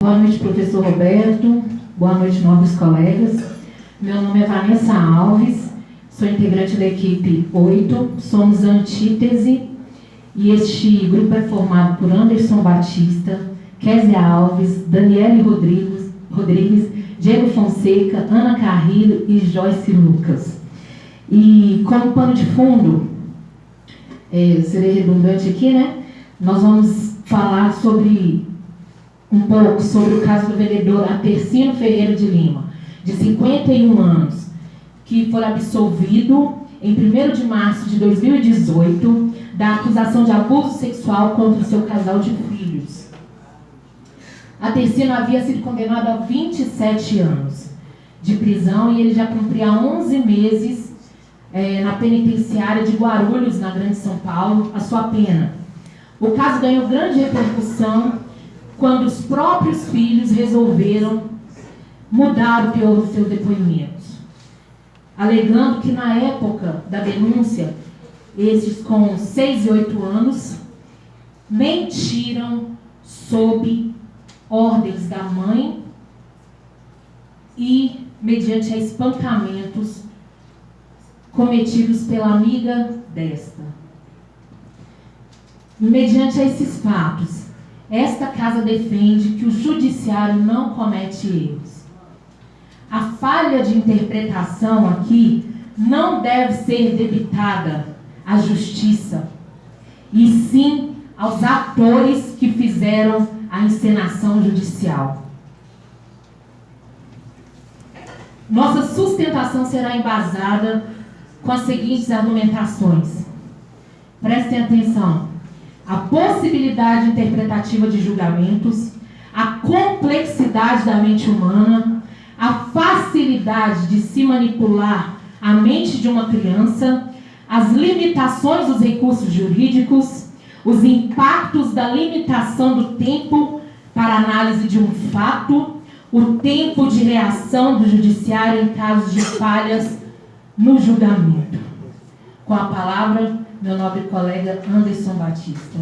Boa noite, professor Roberto. Boa noite, nobres colegas. Meu nome é Vanessa Alves, sou integrante da equipe 8, somos a Antítese, e este grupo é formado por Anderson Batista, Kézia Alves, Daniele Rodrigues, Diego Fonseca, Ana Carrilho e Joyce Lucas. E como pano de fundo, serei redundante aqui, né? Nós vamos falar um pouco sobre o caso do vereador Atercino Ferreira de Lima, de 51 anos, que foi absolvido em 1º de março de 2018 da acusação de abuso sexual contra o seu casal de filhos. Atercino havia sido condenado a 27 anos de prisão e ele já cumpria 11 meses na penitenciária de Guarulhos, na Grande São Paulo, a sua pena. O caso ganhou grande repercussão quando os próprios filhos resolveram mudar o teor dos seus depoimentos, alegando que na época da denúncia, esses com 6 e 8 anos mentiram sob ordens da mãe e mediante a espancamentos cometidos pela amiga desta. Mediante esses fatos, esta casa defende que o judiciário não comete erros. A falha de interpretação aqui não deve ser debitada à justiça, e sim aos atores que fizeram a encenação judicial. Nossa sustentação será embasada com as seguintes argumentações. Prestem atenção. A possibilidade interpretativa de julgamentos, a complexidade da mente humana, a facilidade de se manipular a mente de uma criança, as limitações dos recursos jurídicos, os impactos da limitação do tempo para análise de um fato, o tempo de reação do judiciário em casos de falhas no julgamento. Com a palavra, meu nobre colega Anderson Batista.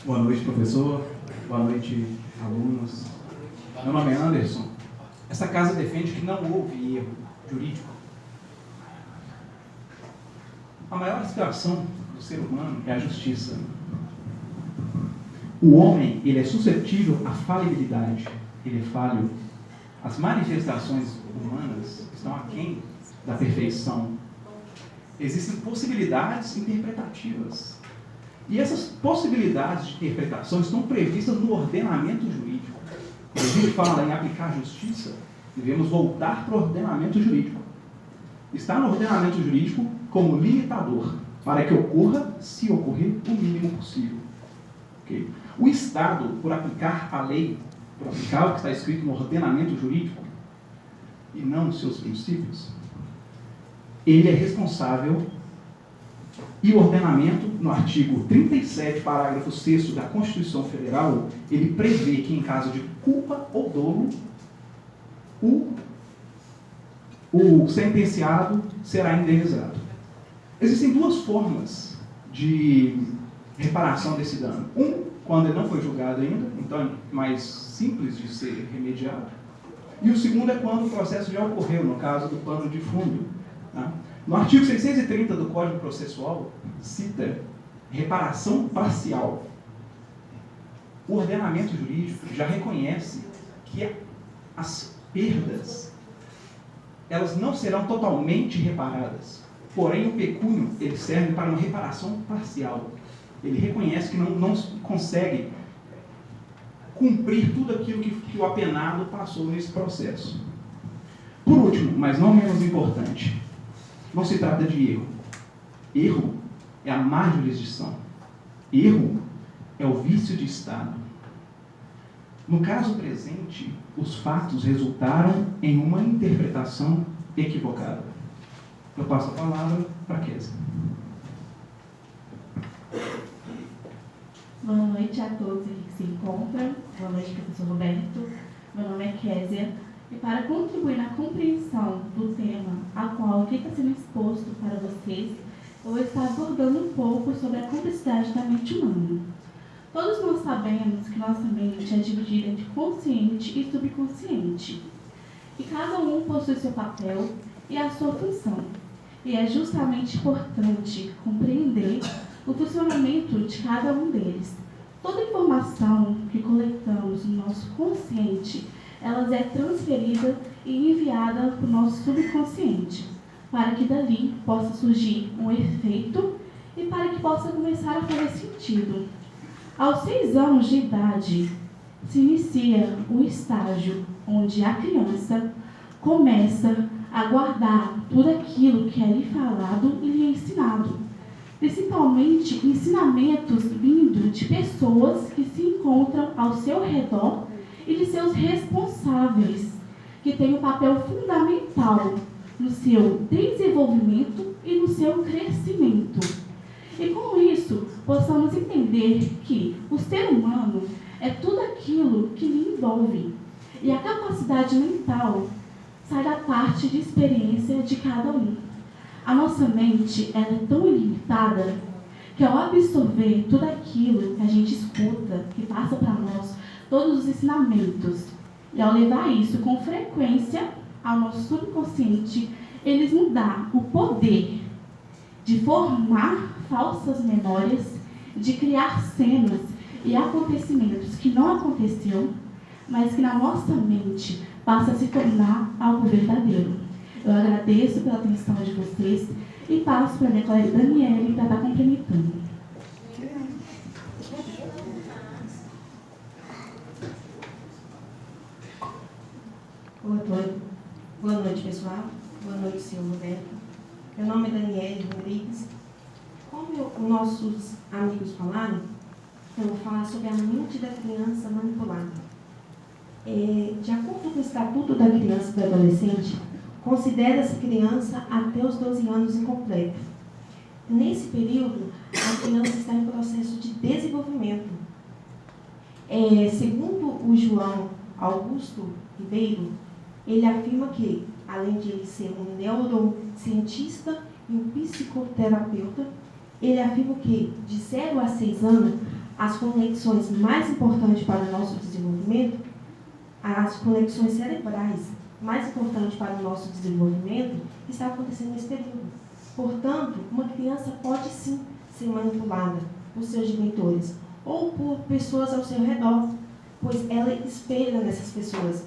Boa noite, professor. Boa noite, alunos. Meu nome é Anderson. Essa casa defende que não houve erro jurídico. A maior aspiração do ser humano é a justiça. O homem, ele é suscetível à falibilidade. Ele é falho. As manifestações humanas estão aquém da perfeição. Existem possibilidades interpretativas. E essas possibilidades de interpretação estão previstas no ordenamento jurídico. Quando a gente fala em aplicar justiça, devemos voltar para o ordenamento jurídico. Está no ordenamento jurídico como limitador, para que ocorra, se ocorrer, o mínimo possível. Okay? O Estado, por aplicar a lei, por aplicar o que está escrito no ordenamento jurídico, e não nos seus princípios, ele é responsável. E o ordenamento, no artigo 37, parágrafo 6º da Constituição Federal, ele prevê que em caso de culpa ou dolo, o sentenciado será indenizado. Existem duas formas de reparação desse dano. Quando ele não foi julgado ainda, então é mais simples de ser remediado. E o segundo é quando o processo já ocorreu, no caso do pano de fundo. Tá? No artigo 630 do Código Processual, cita reparação parcial. O ordenamento jurídico já reconhece que as perdas, elas não serão totalmente reparadas. Porém, o pecúnio, ele serve para uma reparação parcial. Ele reconhece que não consegue cumprir tudo aquilo que o apenado passou nesse processo. Por último, mas não menos importante, não se trata de erro. Erro é a má jurisdição. Erro é o vício de Estado. No caso presente, os fatos resultaram em uma interpretação equivocada. Eu passo a palavra para a Kézia. Boa noite a todos aqui que se encontram. Boa noite, professor Roberto. Meu nome é Kézia. E para contribuir na compreensão do tema ao qual aqui está sendo exposto para vocês, eu vou estar abordando um pouco sobre a complexidade Todos nós sabemos que nossa mente é dividida entre consciente e subconsciente. E cada um possui seu papel e a sua função. E é justamente importante compreender o funcionamento de cada um deles. Toda informação que coletamos no nosso consciente, ela é transferida e enviada para o nosso subconsciente, para que dali possa surgir um efeito e para que possa começar a fazer sentido. Aos 6 anos de idade, se inicia o estágio onde a criança começa a guardar tudo aquilo que é lhe falado e lhe ensinado, principalmente ensinamentos vindos de pessoas que se encontram ao seu redor e de seus responsáveis, que têm um papel fundamental no seu desenvolvimento e no seu crescimento. E com isso, possamos entender que o ser humano é tudo aquilo que lhe envolve, e a capacidade mental sai da parte de experiência de cada um. A nossa mente ela é tão ilimitada que ao absorver tudo aquilo que a gente escuta, que passa para nós, todos os ensinamentos, e ao levar isso com frequência ao nosso subconsciente, eles nos dão o poder de formar falsas memórias, de criar cenas e acontecimentos que não aconteceu, mas que na nossa mente passa a se tornar algo verdadeiro. Eu agradeço pela atenção de vocês e passo para a minha colega Daniele para estar complementando. Boa noite, pessoal. Boa noite, senhor Roberto. Meu nome é Daniele Rodrigues. Como os nossos amigos falaram, eu vou falar sobre a mente da criança manipulada. De acordo com o Estatuto da Criança e do Adolescente, considera-se criança até os 12 anos incompleto. Nesse período, a criança está em processo de desenvolvimento. Segundo o João Augusto Ribeiro, ele afirma que, além de ele ser um neurocientista e um psicoterapeuta, ele afirma que, de 0 a 6 anos, as conexões mais importantes para o nosso desenvolvimento, as conexões cerebrais mais importantes para o nosso desenvolvimento, está acontecendo nesse período. Portanto, uma criança pode sim ser manipulada por seus genitores ou por pessoas ao seu redor, pois ela espelha nessas pessoas.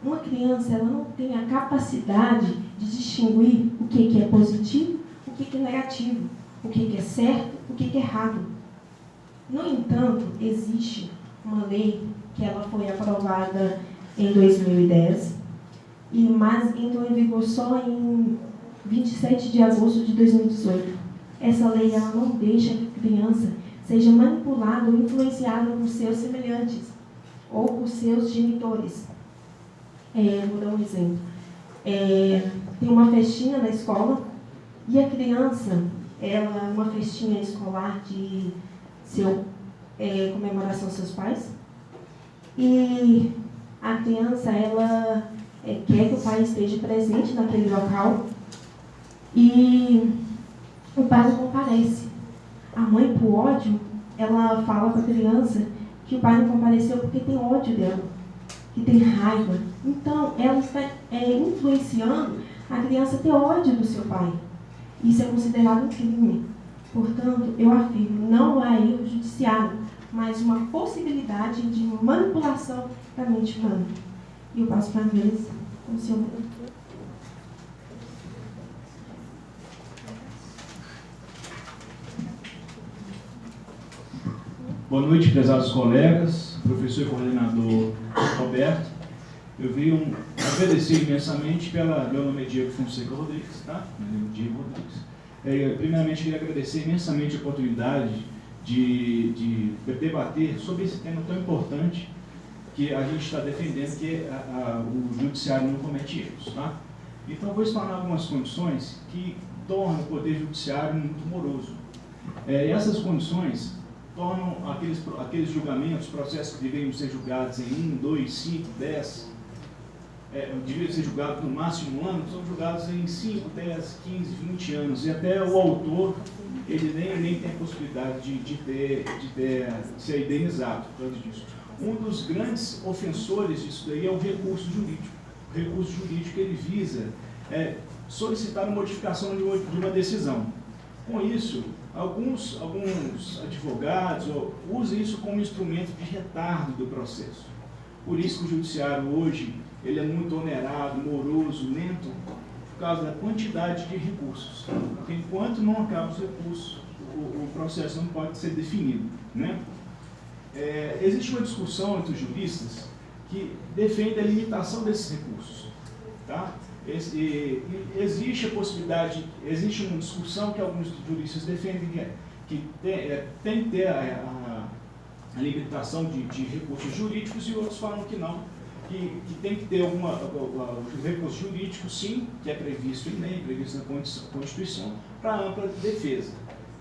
Uma criança ela não tem a capacidade de distinguir o que é positivo, o que é negativo, o que é certo, o que é errado. No entanto, existe uma lei que ela foi aprovada em 2010, mas entrou em vigor só em 27 de agosto de 2018. Essa lei ela não deixa que a criança seja manipulada ou influenciada por seus semelhantes ou por seus genitores. Vou dar um exemplo. Tem uma festinha na escola e a criança, uma festinha escolar de comemoração dos seus pais, e a criança ela quer que o pai esteja presente naquele local e o pai não comparece. A mãe, por ódio, ela fala para a criança que o pai não compareceu porque tem ódio dela, que tem raiva. Então, ela está influenciando a criança a ter ódio do seu pai. Isso é considerado um crime. Portanto, eu afirmo, não há erro judiciário, mas uma possibilidade de manipulação da mente humana. E eu passo para a vez com o senhor. Boa noite, prezados colegas, professor e coordenador Roberto. Eu venho agradecer imensamente meu nome é Diego Fonseca Rodrigues, tá? Diego Rodrigues. Primeiramente, queria agradecer imensamente a oportunidade de debater sobre esse tema tão importante que a gente está defendendo, que o judiciário não comete erros, tá? Então, vou explanar algumas condições que tornam o poder judiciário muito moroso. Essas condições tornam aqueles julgamentos, processos que deveriam ser julgados em 1, 2, 5, 10, deveriam ser julgados no máximo 1 ano, são julgados em 5, 10, 15, 20 anos, e até o autor ele nem tem a possibilidade de ser indenizado por causa disso. Um dos grandes ofensores disso daí é o recurso jurídico. O recurso jurídico ele visa solicitar a modificação de uma decisão. Com isso, alguns advogados usam isso como instrumento de retardo do processo. Por isso que o judiciário hoje ele é muito onerado, moroso, lento, por causa da quantidade de recursos. Porque enquanto não acaba os recursos, o processo não pode ser definido, né? Existe uma discussão entre os juristas que defende a limitação desses recursos, tá? Existe a possibilidade, existe uma discussão que alguns juristas defendem que tem que ter a limitação de recursos jurídicos, e outros falam que não, que tem que ter recurso jurídico, sim, que é previsto em lei, previsto na Constituição, para ampla defesa.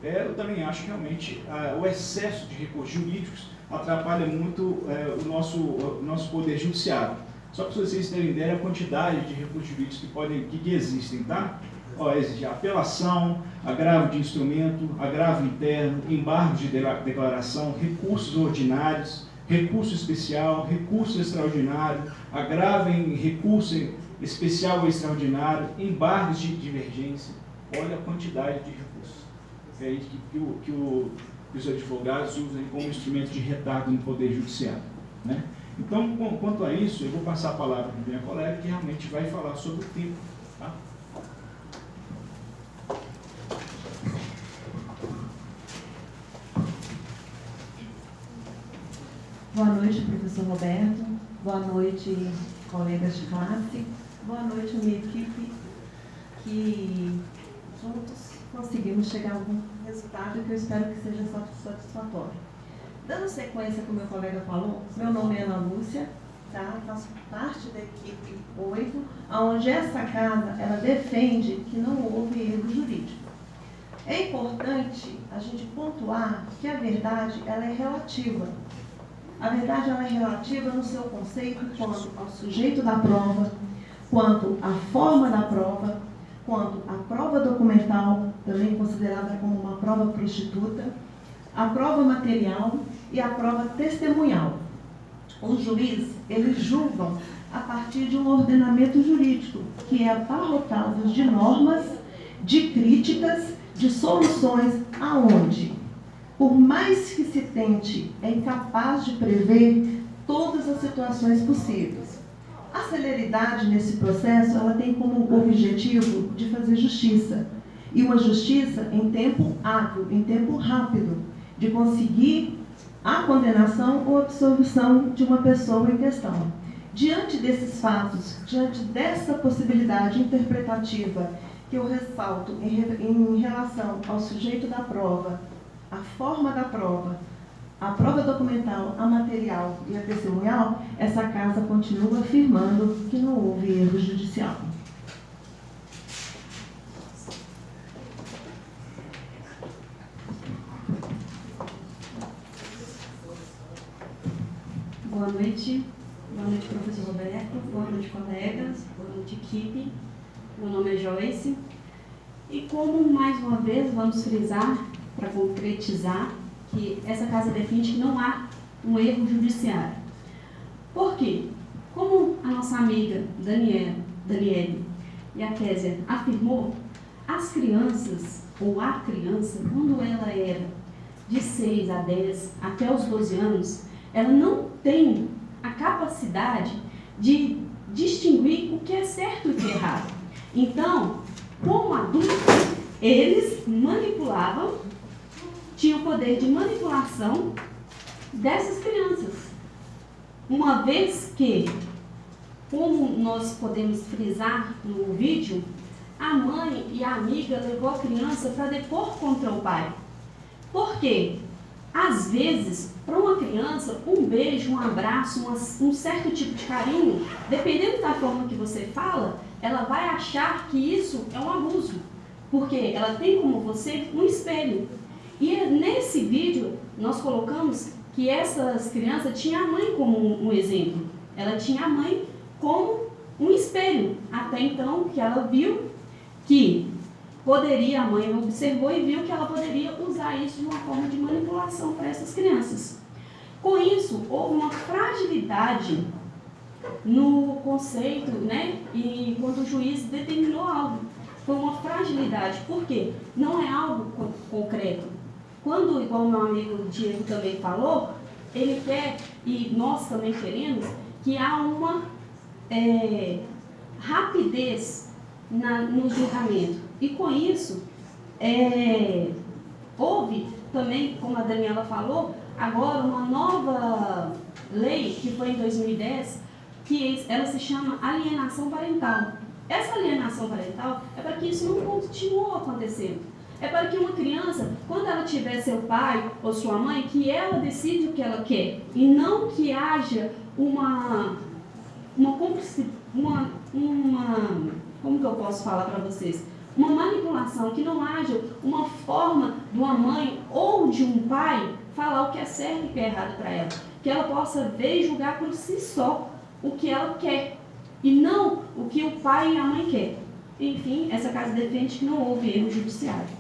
Eu também acho que realmente o excesso de recursos jurídicos atrapalha muito o nosso poder judiciário. Só para vocês terem ideia a quantidade de recursos jurídicos que existem, tá? Existe apelação, agravo de instrumento, agravo interno, embargo de declaração, recursos ordinários, recurso especial, recurso extraordinário, agravo em recurso especial ou extraordinário, embargos de divergência. Olha a quantidade de recursos que os advogados usam como instrumento de retardo no Poder Judiciário, né? Então, quanto a isso, eu vou passar a palavra para a minha colega, que realmente vai falar sobre o tempo. Tá? Boa noite, professor Roberto. Boa noite, colegas de classe. Boa noite, minha equipe, que juntos conseguimos chegar a algum resultado que eu espero que seja satisfatório. Dando sequência como meu colega falou, meu nome é Ana Lúcia, tá? Faço parte da equipe 8, onde essa casa ela defende que não houve erro jurídico. É importante a gente pontuar que a verdade ela é relativa. A verdade ela é relativa no seu conceito quanto ao sujeito da prova, quanto à forma da prova, quanto à prova documental, também considerada como uma prova prostituta, a prova material e a prova testemunhal. Os juízes, eles julgam a partir de um ordenamento jurídico, que é abarrotado de normas, de críticas, de soluções, aonde, por mais que se tente, é incapaz de prever todas as situações possíveis. A celeridade nesse processo, ela tem como objetivo de fazer justiça. E uma justiça em tempo hábil, em tempo rápido, de conseguir a condenação ou absolvição de uma pessoa em questão. Diante desses fatos, diante dessa possibilidade interpretativa que eu ressalto em relação ao sujeito da prova, a forma da prova, a prova documental, a material e a testemunhal, essa casa continua afirmando que não houve erro judicial. Boa noite, professor Roberto, boa noite, colegas, boa noite, equipe. Meu nome é Joyce e como mais uma vez vamos frisar, para concretizar, que essa casa defende que não há um erro judiciário. Por quê? Como a nossa amiga Daniele e a Késia afirmou, as crianças, ou a criança, quando ela era de 6 a 10 até os 12 anos, ela não tem a capacidade de distinguir o que é certo e o que é errado. Então, como adultos, eles manipulavam, tinham o poder de manipulação dessas crianças. Uma vez que, como nós podemos frisar no vídeo, a mãe e a amiga levou a criança para depor contra o pai. Por quê? Às vezes, para uma criança, um beijo, um abraço, um certo tipo de carinho, dependendo da forma que você fala, ela vai achar que isso é um abuso, porque ela tem como você um espelho. E nesse vídeo, nós colocamos que essas crianças tinham a mãe como um exemplo. Ela tinha a mãe como um espelho, até então que ela viu que poderia, a mãe observou e viu que ela poderia usar isso de uma forma de manipulação para essas crianças. Com isso, houve uma fragilidade no conceito, né? E quando o juiz determinou algo, foi uma fragilidade. Por quê? Não é algo concreto. Quando, igual o meu amigo Diego também falou, ele quer, e nós também queremos, que há uma rapidez no julgamento. E com isso, houve também, como a Daniela falou, agora uma nova lei, que foi em 2010, que ela se chama alienação parental. Essa alienação parental é para que isso não continue acontecendo. É para que uma criança, quando ela tiver seu pai ou sua mãe, que ela decide o que ela quer. E não que haja como que eu posso falar para vocês? Uma manipulação, que não haja uma forma de uma mãe ou de um pai falar o que é certo e o que é errado para ela. Que ela possa ver e julgar por si só o que ela quer. E não o que o pai e a mãe querem. Enfim, essa casa defende que não houve erro judiciário.